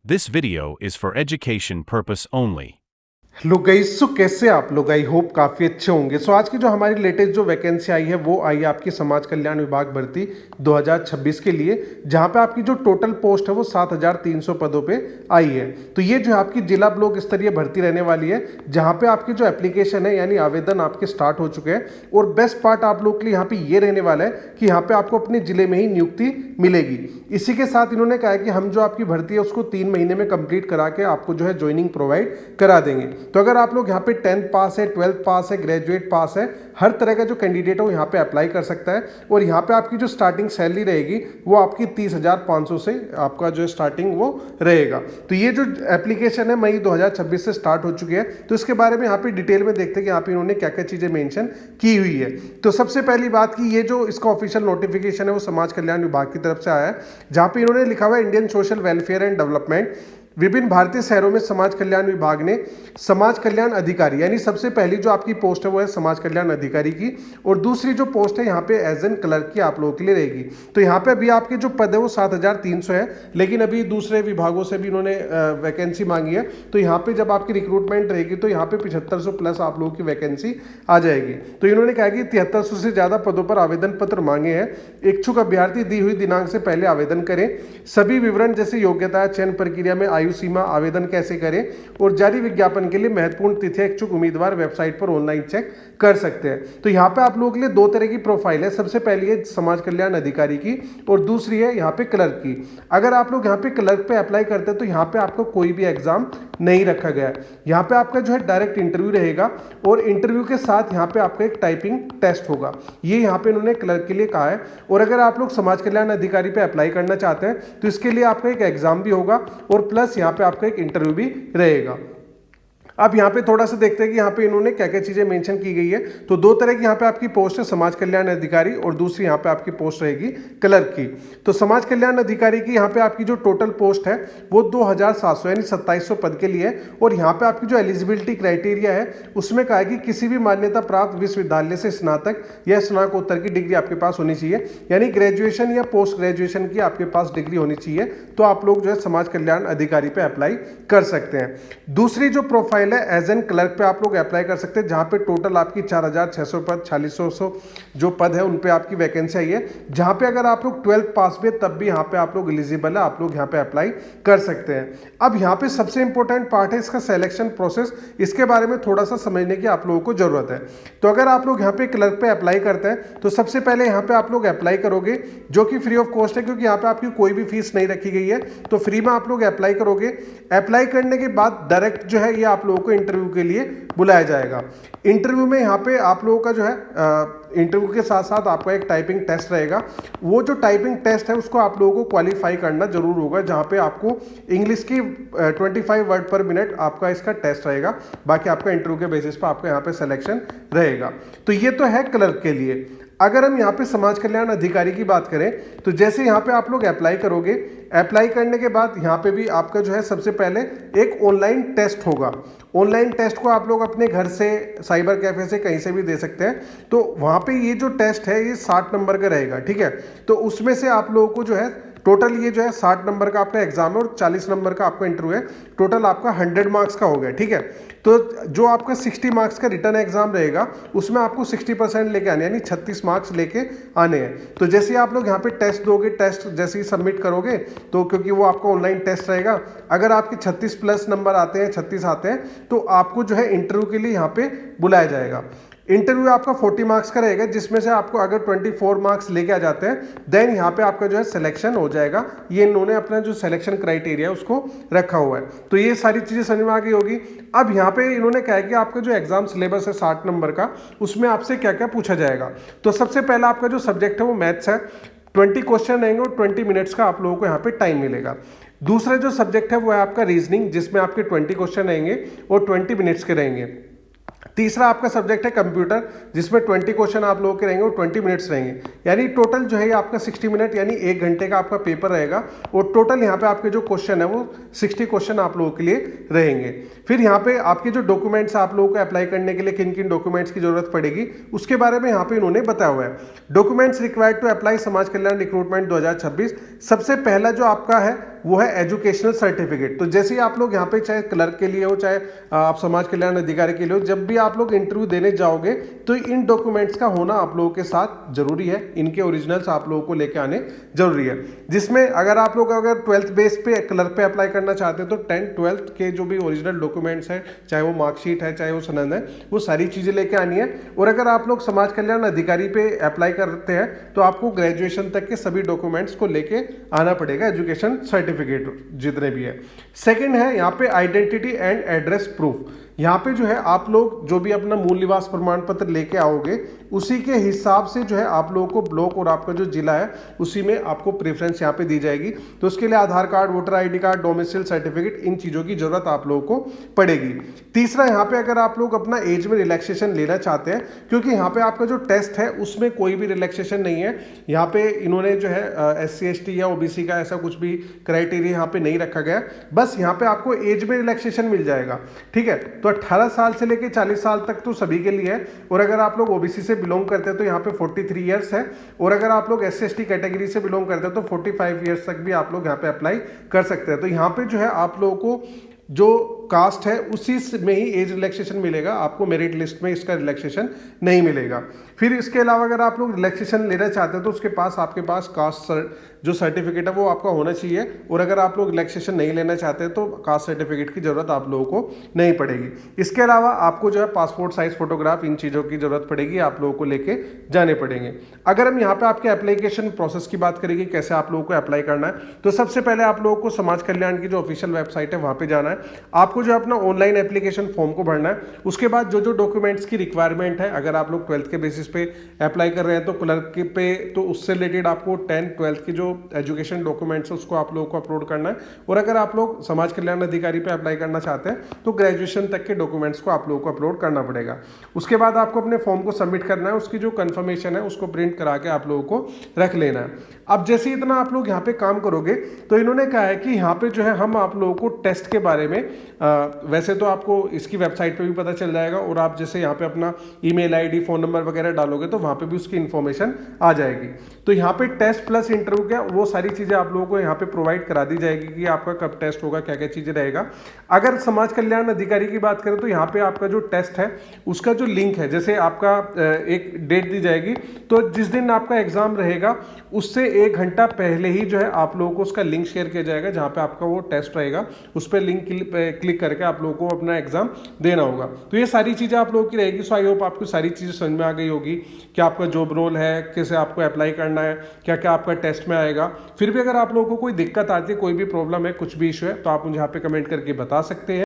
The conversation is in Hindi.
This video is for education purpose only. Hello guys, so कैसे आप लोग? आई होप काफ़ी अच्छे होंगे। सो आज की जो हमारी लेटेस्ट जो वैकेंसी आई है वो आई है आपकी समाज कल्याण विभाग भर्ती 2026 के लिए, जहां पे आपकी जो टोटल पोस्ट है वो 7300 पदों पे आई है। तो ये जो आपकी जिला ब्लॉक स्तरीय भर्ती रहने वाली है, जहां पे आपकी जो एप्लीकेशन है यानी आवेदन आपके स्टार्ट हो चुके हैं। और बेस्ट पार्ट आप लोग के लिए यहाँ पे ये रहने वाला है कि यहाँ पे आपको अपने जिले में ही नियुक्ति मिलेगी। इसी के साथ इन्होंने कहा है कि हम जो आपकी भर्ती है उसको 3 महीने में कंप्लीट करा के आपको जो है ज्वाइनिंग प्रोवाइड करा देंगे। तो अगर आप लोग यहाँ पे 10th पास है, 12th पास है, ग्रेजुएट पास है, हर तरह का जो कैंडिडेट है वो यहाँ पे अप्लाई कर सकता है। और यहाँ पे आपकी जो स्टार्टिंग सैलरी रहेगी वो आपकी 30,500 से आपका जो स्टार्टिंग वो रहेगा। तो ये जो एप्लीकेशन है मई 2026 से स्टार्ट हो चुकी है। तो इसके बारे में यहाँ पे डिटेल में देखते हैं कि यहाँ पे इन्होंने क्या क्या चीज़ें मेंशन की हुई है। तो सबसे पहली बात कि ये जो इसका ऑफिशियल नोटिफिकेशन है वो समाज कल्याण विभाग की तरफ से आया है, जहाँ पे इन्होंने लिखा हुआ है Indian social welfare and development. विभिन्न भारतीय शहरों में समाज कल्याण विभाग ने समाज कल्याण अधिकारी, यानी सबसे पहली जो आपकी पोस्ट है वो है समाज कल्याण अधिकारी की, और दूसरी जो पोस्ट है यहाँ पे एज एन क्लर्क की आप लोगों के लिए रहेगी। तो यहाँ पे अभी आपके जो पद है वो 7300 है, लेकिन अभी दूसरे विभागों से भी इन्होंने वैकेंसी मांगी है। तो यहाँ पे जब आपकी रिक्रूटमेंट रहेगी तो यहाँ पे 7500 प्लस आप लोगों की वैकेंसी आ जाएगी। तो इन्होंने कहा कि 7300 से ज़्यादा पदों पर आवेदन पत्र मांगे हैं। इच्छुक अभ्यर्थी दी हुई दिनांक से पहले आवेदन करें। सभी विवरण जैसे योग्यता, चयन प्रक्रिया में आयु सीमा, आवेदन कैसे करें और जारी विज्ञापन के लिए महत्वपूर्ण तिथियां इच्छुक उम्मीदवार वेबसाइट पर ऑनलाइन चेक कर सकते हैं। तो यहाँ पे आप लोगों के लिए दो तरह की प्रोफाइल है। सबसे पहली है समाज कल्याण अधिकारी की और दूसरी है यहाँ पे क्लर्क की। अगर आप लोग यहाँ पे क्लर्क पे अप्लाई करते हैं तो यहाँ पे आपको कोई भी एग्जाम नहीं रखा गया है। यहाँ पे आपका जो है डायरेक्ट इंटरव्यू रहेगा और इंटरव्यू के साथ यहाँ पे आपका एक टाइपिंग टेस्ट होगा। ये यहाँ पे इन्होंने क्लर्क के लिए कहा है। और अगर आप लोग समाज कल्याण अधिकारी पे अप्लाई करना चाहते हैं तो इसके लिए आपका एक एग्जाम भी होगा और प्लस यहाँ पे आपका एक इंटरव्यू भी रहेगा। अब यहाँ पे थोड़ा सा देखते हैं कि यहाँ पे इन्होंने क्या क्या चीज़ें मेंशन की गई है। तो दो तरह की यहाँ पे आपकी पोस्ट है, समाज कल्याण अधिकारी, और दूसरी यहाँ पे आपकी पोस्ट रहेगी क्लर्क की। तो समाज कल्याण अधिकारी की यहाँ पे आपकी जो टोटल पोस्ट है वो 2700 यानी 2700 पद के लिए है। और यहाँ पे आपकी जो एलिजिबिलिटी क्राइटेरिया है उसमें कहा है कि किसी भी मान्यता प्राप्त विश्वविद्यालय से स्नातक या स्नातकोत्तर की डिग्री आपके पास होनी चाहिए, यानी ग्रेजुएशन या पोस्ट ग्रेजुएशन की आपके पास डिग्री होनी चाहिए। तो आप लोग जो है समाज कल्याण अधिकारी पे अप्लाई कर सकते हैं। दूसरी जो प्रोफाइल एज एन क्लर्क पे आप लोग अप्लाई कर सकते हैं, जहां पे टोटल आपकी 4600 पद, 4600 जो पद है उन पे आपकी वैकेंसी आई है। जहां पे अगर आप लोग 12th पास में तब भी यहाँ पे आप लोग एलिजिबल है, आप लोग यहाँ पे अप्लाई कर सकते हैं। अब यहाँ पे सबसे इंपॉर्टेंट पार्ट है इसका सिलेक्शन प्रोसेस। इसके बारे में थोड़ा सा समझने की आप लोगों को जरूरत है। तो अगर आप लोग यहाँ पे क्लर्क पे अप्लाई करते हैं तो सबसे पहले यहाँ पे आप लोग अप्लाई करोगे, जो कि फ्री ऑफ कॉस्ट है, क्योंकि यहाँ पे आपकी कोई भी फीस नहीं रखी गई है। तो फ्री में आप लोग अप्लाई करोगे। अप्लाई करने के बाद डायरेक्ट जो है ये आप लोगों को इंटरव्यू के लिए बुलाया जाएगा। इंटरव्यू में यहाँ पे आप लोगों का जो है इंटरव्यू के साथ साथ आपका एक टाइपिंग टेस्ट रहेगा। वो जो टाइपिंग टेस्ट है उसको आप लोगों को क्वालिफाई करना जरूर होगा, जहाँ पे आपको इंग्लिश की 25 वर्ड पर मिनट आपका इसका टेस्ट रहेगा। बाकी आपका इंटरव्यू के बेसिस पर आपका यहाँ पे सिलेक्शन रहेगा। तो ये तो है क्लर्क के लिए। अगर हम यहाँ पे समाज कल्याण अधिकारी की बात करें तो जैसे यहाँ पे आप लोग अप्लाई करोगे, अप्लाई करने के बाद यहाँ पे भी आपका जो है सबसे पहले एक ऑनलाइन टेस्ट होगा। ऑनलाइन टेस्ट को आप लोग अपने घर से, साइबर कैफे से, कहीं से भी दे सकते हैं। तो वहाँ पे ये जो टेस्ट है ये 60 नंबर का रहेगा, ठीक है। तो उसमें से आप लोगों को जो है टोटल ये जो है 60 नंबर का आपका एग्जाम है और 40 नंबर का आपका इंटरव्यू है। टोटल आपका 100 मार्क्स का हो गया, ठीक है। तो जो आपका 60 मार्क्स का रिटर्न एग्जाम रहेगा उसमें आपको 60% लेके आने, यानी 36 मार्क्स लेके आने हैं। तो जैसे आप लोग यहाँ पे टेस्ट दोगे, टेस्ट जैसे ही सबमिट करोगे तो क्योंकि वो आपका ऑनलाइन टेस्ट रहेगा, अगर आपके 36 प्लस नंबर आते हैं, 36 आते हैं, तो आपको जो है इंटरव्यू के लिए यहाँ पे बुलाया जाएगा। इंटरव्यू आपका 40 मार्क्स का रहेगा, जिसमें से आपको अगर 24 मार्क्स लेके आ जाते हैं देन यहाँ पे आपका जो है सिलेक्शन हो जाएगा। ये इन्होंने अपना जो सिलेक्शन क्राइटेरिया है उसको रखा हुआ है। तो ये सारी चीज़ें समझ में आ गई होगी। अब यहाँ पे इन्होंने कहा है कि आपका जो एग्जाम सिलेबस है 60 नंबर का, उसमें आपसे क्या क्या पूछा जाएगा। तो सबसे पहला आपका जो सब्जेक्ट है वो मैथ्स है। 20 क्वेश्चन रहेंगे और 20 मिनट्स का आप लोगों को यहाँ पे टाइम मिलेगा। दूसरा जो सब्जेक्ट है वो है आपका रीजनिंग, जिसमें आपके 20 क्वेश्चन रहेंगे और 20 मिनट्स के रहेंगे। तीसरा आपका सब्जेक्ट है कंप्यूटर, जिसमें 20 क्वेश्चन आप लोगों के रहेंगे और 20 मिनट्स रहेंगे, यानी टोटल जो है आपका 60 मिनट यानी 1 घंटे का आपका पेपर रहेगा। और टोटल यहाँ पे आपके जो क्वेश्चन है वो 60 क्वेश्चन आप लोगों के लिए रहेंगे। फिर यहाँ पे आपके जो डॉक्यूमेंट्स आप लोगों को अप्लाई करने के लिए किन किन डॉक्यूमेंट्स की जरूरत पड़ेगी उसके बारे में यहाँ पे इन्होंने बताया हुआ है। डॉक्यूमेंट्स रिक्वायर्ड टू अप्लाई समाज कल्याण रिक्रूटमेंट 2026। सबसे पहला जो आपका है वो है एजुकेशनल सर्टिफिकेट। तो जैसे ही आप लोग यहाँ पे चाहे क्लर्क के लिए हो, चाहे आप समाज कल्याण अधिकारी के लिए हो, जब भी आप लोग इंटरव्यू देने जाओगे तो इन डॉक्यूमेंट्स का होना आप लोगों के साथ जरूरी है। इनके ओरिजिनल्स आप लोगों को लेके आने जरूरी है, जिसमें अगर आप लोग 12th बेस पे क्लर्क पे अप्लाई करना चाहते हैं तो 10th 12th के जो भी ओरिजिनल डॉक्यूमेंट्स है, चाहे वो मार्कशीट है, चाहे वो सनद है, वो सारी चीजें लेके आनी है। और अगर आप लोग समाज कल्याण अधिकारी पे अप्लाई करते हैं तो आपको ग्रेजुएशन तक के सभी डॉक्यूमेंट्स को लेके आना पड़ेगा, एजुकेशन सर्टिफिकेट जितने भी है। सेकंड है यहाँ पे आइडेंटिटी एंड एड्रेस प्रूफ। यहाँ पे जो है आप लोग जो भी अपना मूल निवास प्रमाण पत्र लेके आओगे उसी के हिसाब से जो है आप लोगों को ब्लॉक और आपका जो जिला है उसी में आपको प्रेफरेंस यहाँ पे दी जाएगी। तो उसके लिए Aadhaar card, voter ID card, domicile certificate, इन चीज़ों की जरूरत आप लोगों को पड़ेगी। तीसरा, यहाँ पे अगर आप लोग अपना एज में रिलैक्सेशन लेना चाहते हैं, क्योंकि यहाँ पे आपका जो टेस्ट है उसमें कोई भी रिलैक्सेशन नहीं है। यहाँ पे इन्होंने जो है SC ST या OBC का ऐसा कुछ भी क्राइटेरिया यहाँ पे नहीं रखा गया, बस यहाँ पे आपको एज में रिलैक्सेशन मिल जाएगा। ठीक है, तो 18 साल से लेकर 40 साल तक तो सभी के लिए है, और अगर आप लोग OBC से बिलोंग करते हैं तो यहाँ पे 43 ईयर्स है, और अगर आप लोग SC ST कैटेगरी से बिलोंग करते हैं तो 45 ईयर्स तक भी आप लोग यहाँ पे अप्लाई कर सकते हैं। तो यहाँ पे जो है आप लोगों को जो कास्ट है उसी में ही एज रिलैक्सेशन मिलेगा, आपको मेरिट लिस्ट में इसका रिलैक्सेशन नहीं मिलेगा। फिर इसके अलावा अगर आप लोग रिलैक्सेशन लेना चाहते हैं तो उसके पास आपके पास कास्ट जो सर्टिफिकेट है वो आपका होना चाहिए, और अगर आप लोग रिलैक्सेशन नहीं लेना चाहते तो कास्ट सर्टिफिकेट की जरूरत आप लोगों को नहीं पड़ेगी। इसके अलावा आपको जो है पासपोर्ट साइज फोटोग्राफ, इन चीज़ों की जरूरत पड़ेगी, आप लोगों को लेके जाने पड़ेंगे। अगर हम यहाँ पे आपके एप्लीकेशन प्रोसेस की बात करेंगे, कैसे आप लोगों को अप्लाई करना है, तो सबसे पहले आप लोगों को समाज कल्याण की जो ऑफिशियल वेबसाइट है वहाँ पे जाना है। आपको जो अपना ऑनलाइन एप्लीकेशन फॉर्म को भरना है, उसके बाद जो जो डॉक्यूमेंट्स की रिक्वायरमेंट है, अगर आप लोग 12th के बेसिस पे अप्लाई कर रहे हैं तो क्लर्क पे, तो उससे रिलेटेड आपको 10th 12th की जो एजुकेशन डॉक्यूमेंट्स है उसको आप लोगों को अपलोड करना है। और अगर आप लोग समाज कल्याण अधिकारी पे अप्लाई करना चाहते हैं तो ग्रेजुएशन तक के डॉक्यूमेंट्स को आप लोगों को अपलोड करना पड़ेगा। उसके बाद आपको अपने फॉर्म को सबमिट करना है, उसकी जो कंफर्मेशन है उसको प्रिंट करा के आप लोगों को रख लेना है। अब जैसे इतना आप लोग यहाँ पे काम करोगे तो इन्होंने कहा है कि यहाँ पे जो है हम आप लोगों को टेस्ट के बारे में वैसे तो आपको इसकी वेबसाइट पे भी पता चल जाएगा, और आप जैसे यहाँ पे अपना ईमेल आईडी, फोन नंबर वगैरह डालोगे तो वहाँ पे भी उसकी इन्फॉर्मेशन आ जाएगी। तो यहाँ पे टेस्ट प्लस इंटरव्यू क्या, वो सारी चीज़ें आप लोगों को यहाँ पे प्रोवाइड करा दी जाएगी कि आपका कब टेस्ट होगा, क्या क्या चीज़ें रहेगा। अगर समाज कल्याण अधिकारी की बात करें तो यहाँ पे आपका जो टेस्ट है उसका जो लिंक है, जैसे आपका एक डेट दी जाएगी, तो जिस दिन आपका एग्जाम रहेगा उससे 1 घंटा पहले ही जो है आप लोगों को उसका लिंक शेयर किया जाएगा, जहाँ पे आपका वो टेस्ट रहेगा, उस पर लिंक क्लिक करके आप लोगों को अपना एग्जाम देना होगा। तो ये सारी चीज़ें आप लोगों की रहेगी। सो आई होप आपको सारी चीज़ें समझ में आ गई होगी कि आपका जॉब रोल है, कैसे आपको अप्लाई करना है, क्या क्या आपका टेस्ट में आएगा। फिर भी अगर आप लोगों को कोई दिक्कत आती है, कोई भी प्रॉब्लम है, कुछ भी इशू है, तो आप मुझे यहाँ पे कमेंट करके बता सकते हैं।